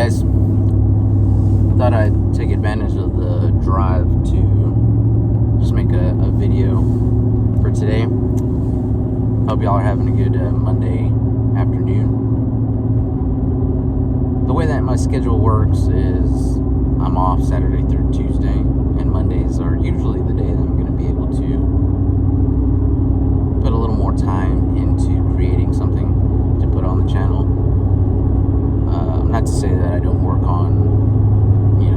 guys, I thought I'd take advantage of the drive to just make a video for today. Hope y'all are having a good Monday afternoon. The way that my schedule works is I'm off Saturday through Tuesday, and Mondays are usually the day that I'm going to be able to put a little more time into creating something to put on the channel. Not to say that I don't work on,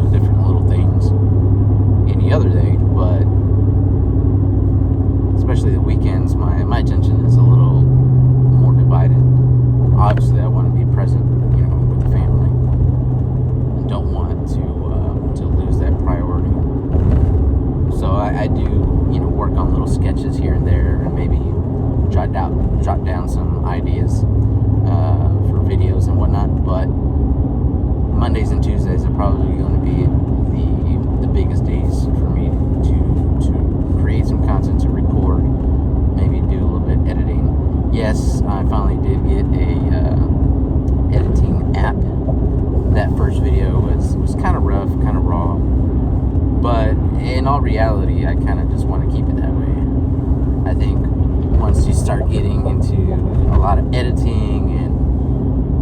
different little things any other day, but especially the weekends, my attention is a little more divided. Obviously, I want to be present, with the family, and don't want to lose that priority. So I do, work on little sketches here and there, and maybe jot down some ideas for videos and whatnot. But Mondays and Tuesdays are probably going to be the biggest days for me to create some content, to record, maybe do a little bit editing. Yes, I finally did get a editing app. That first video was kind of rough, kind of raw, but in all reality, I kind of just want to keep it that way. I think once you start getting into a lot of editing and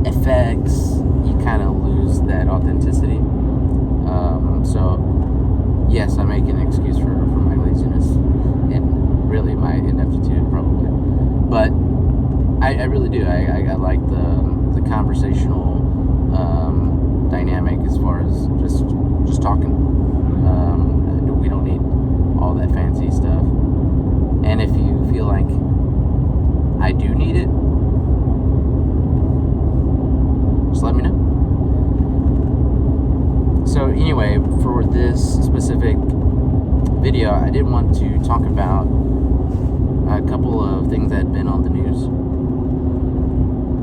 effects, you kind of lose that authenticity. So yes, I make an excuse for my laziness and really my ineptitude probably, but I really do. I like the conversational dynamic as far as just talking. We don't need all that fancy stuff. And if you feel like I do need it, just let me know. So anyway, for this specific video, I did want to talk about a couple of things that had been on the news.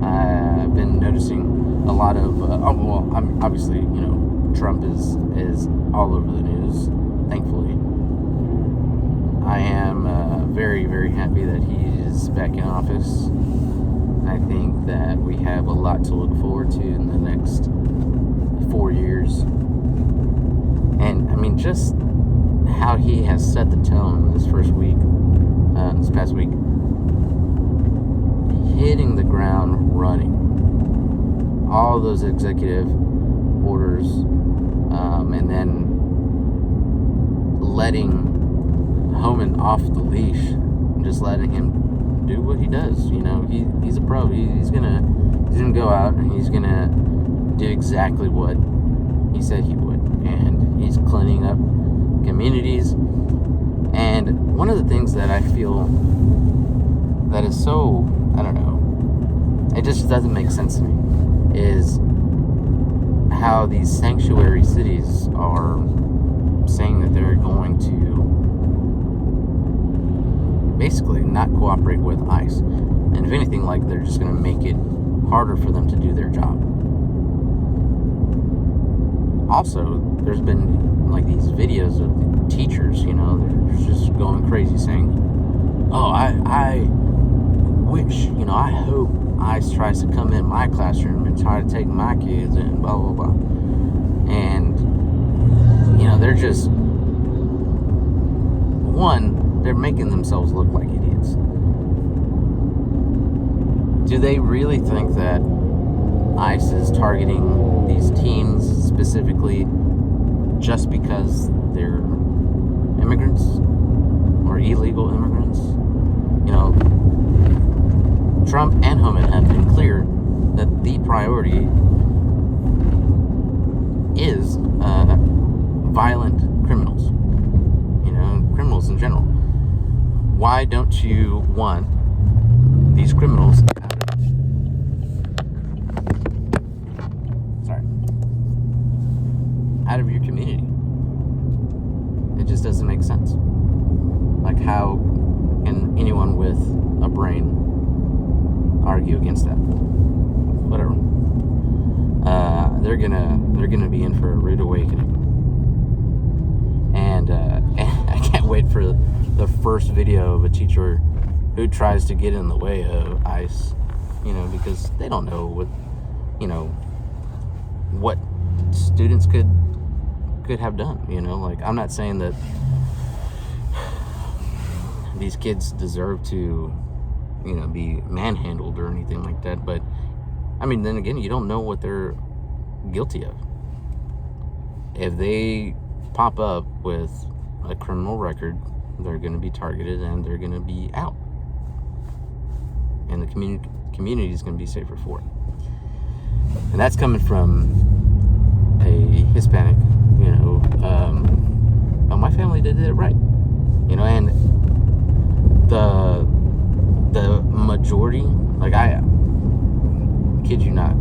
I've been noticing a lot of, I'm obviously, Trump is all over the news, thankfully. I am very, very happy that he is back in office. I think that we have a lot to look forward to in the next 4 years. And just how he has set the tone this past week, hitting the ground running. All those executive orders, and then letting Homan off the leash, and just letting him do what he does. He's a pro. He's gonna go out and he's gonna do exactly what he said he would, and he's cleaning up communities. And one of the things that I feel that is so, I don't know, it just doesn't make sense to me, is how these sanctuary cities are saying that they're going to basically not cooperate with ICE. And if anything, they're just going to make it harder for them to do their job. Also, there's been these videos of the teachers, they're just going crazy saying, oh, I wish, I hope ICE tries to come in my classroom and try to take my kids and blah, blah, blah. And, they're just, they're making themselves look like idiots. Do they really think that ICE is targeting these teens specifically just because they're immigrants or illegal immigrants? Trump and Homan have been clear that the priority is violent criminals, criminals in general. Why don't you want these criminals out of your community? It just doesn't make sense. How can anyone with a brain argue against that? Whatever. They're gonna be in for a rude awakening. And I can't wait for the first video of a teacher who tries to get in the way of ICE, because they don't know what students could have done. Like, I'm not saying that these kids deserve to be manhandled or anything like that, but I mean, then again, you don't know what they're guilty of. If they pop up with a criminal record, they're going to be targeted and they're going to be out, and the community is going to be safer for it. And that's coming from a Hispanic, but my family did it right, and the majority, like, I kid you not,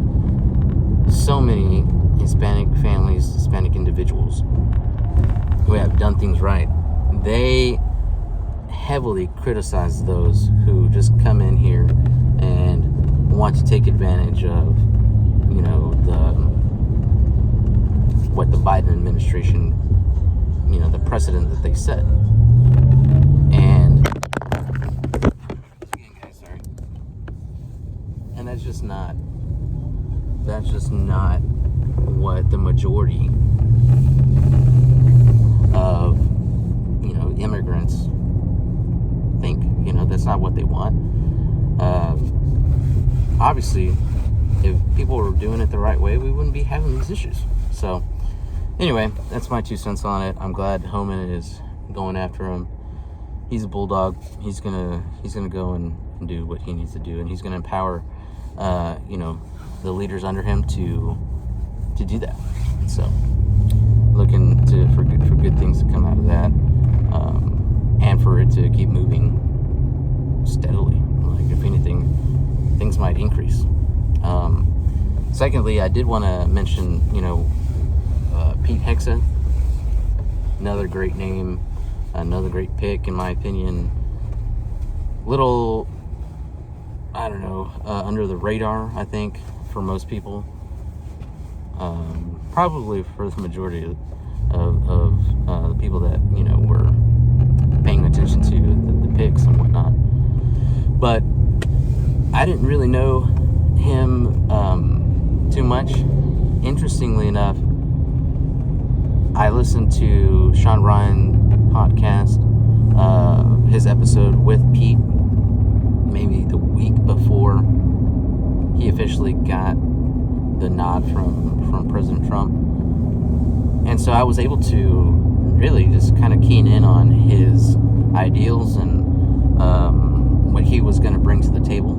so many Hispanic families, Hispanic individuals who have done things right, they heavily criticize those who just come in here and want to take advantage of, what the Biden administration, the precedent that they set. And again, guys, sorry. And that's just not what the majority of immigrants think. That's not what they want. Obviously, if people were doing it the right way, we wouldn't be having these issues. So anyway, that's my 2 cents on it. I'm glad Homan is going after him. He's a bulldog. He's gonna go and do what he needs to do, and he's gonna empower the leaders under him to do that. So looking for good things to come out of that, and for it to keep moving steadily. Like, if anything, things might increase. Secondly, I did want to mention, Pete Hegseth, another great name, another great pick, in my opinion. Little, I don't know, under the radar, I think, for most people. Probably for the majority of the people that, were paying attention to the picks and whatnot. But I didn't really know him too much. Interestingly enough, I listened to Sean Ryan podcast, his episode with Pete, maybe the week before he officially got the nod from President Trump. And so I was able to really just kind of keen in on his ideals and what he was going to bring to the table.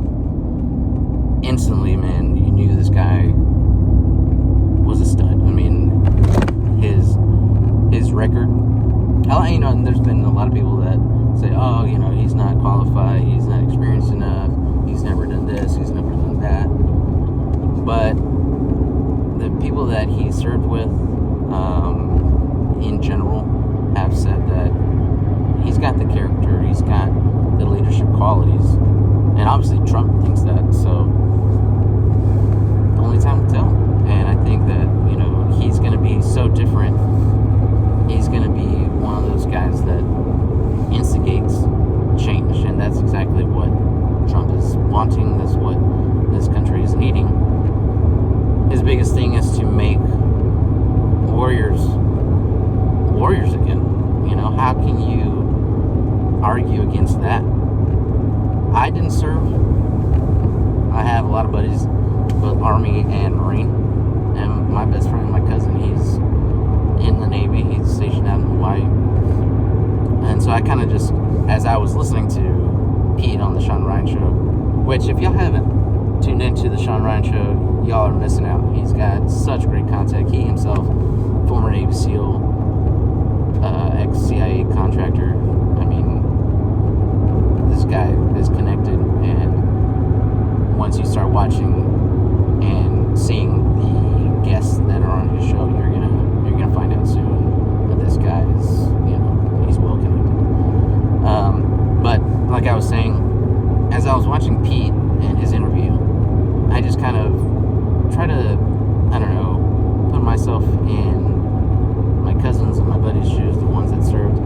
Instantly, man, you knew this guy was a stud. I mean, his record, and there's been a lot of people that say, oh, he's not qualified, he's not experienced enough, he's never done this, he's never done that. But the people that he served with, in general, have said that he's got the character, he's got the leadership qualities, and obviously Trump thinks that. So only time will tell. And I think that he's going to be so different. He's going to be one of those guys that instigates change, and that's exactly what Trump is wanting. That's what this country is needing. His biggest thing is to make warriors again. How can you argue against that? I didn't serve. I have a lot of buddies, both Army and Marine, and my best friend, my cousin, he's in the Navy. He's stationed out in Hawaii. And so I kind of just, as I was listening to Pete on the Sean Ryan Show, which, if y'all haven't tuned into the Sean Ryan Show, y'all are missing out. He's got such great content. He himself, former Navy SEAL, ex-CIA contractor. I mean, this guy is connected, and once you start watching and seeing the guests that are on his show, you're gonna find out soon that this guy is, he's well connected. But like I was saying, as I was watching Pete and his interview, I just kind of try to, put myself in my cousins and my buddies' shoes, the ones that served,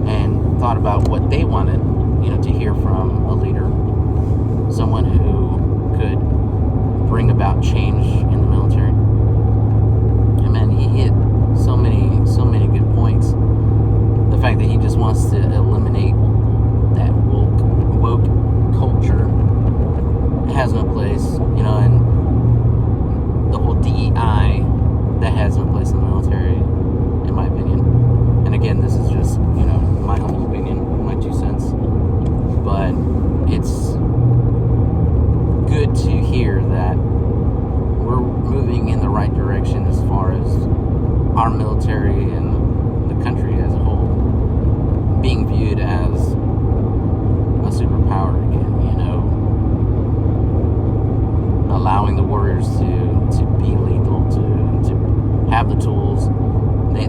and thought about what they wanted, to hear from a leader, someone who could bring about change in the military. And he hit so many good points. The fact that he just wants to eliminate that woke culture has no place, and the whole DEI that has no place in the military, in my opinion. And again, this is just, my humble opinion, my 2 cents. But it's good to hear that we're moving in the right direction as far as our military and the country as a whole being viewed as a superpower again, allowing the warriors to be lethal, to have the tools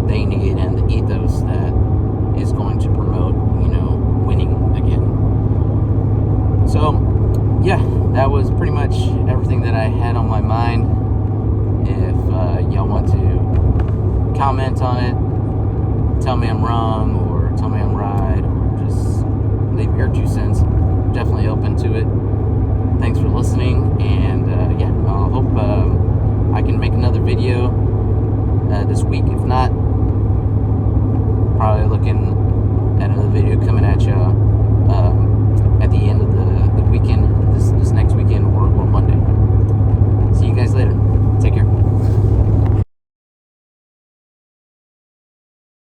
they need and the ethos that is going to promote, winning again. So, yeah, that was pretty much everything that I had on my mind. If y'all want to comment on it, tell me I'm wrong or tell me I'm right, or just leave your 2 cents, definitely open to it. Thanks for listening, and I hope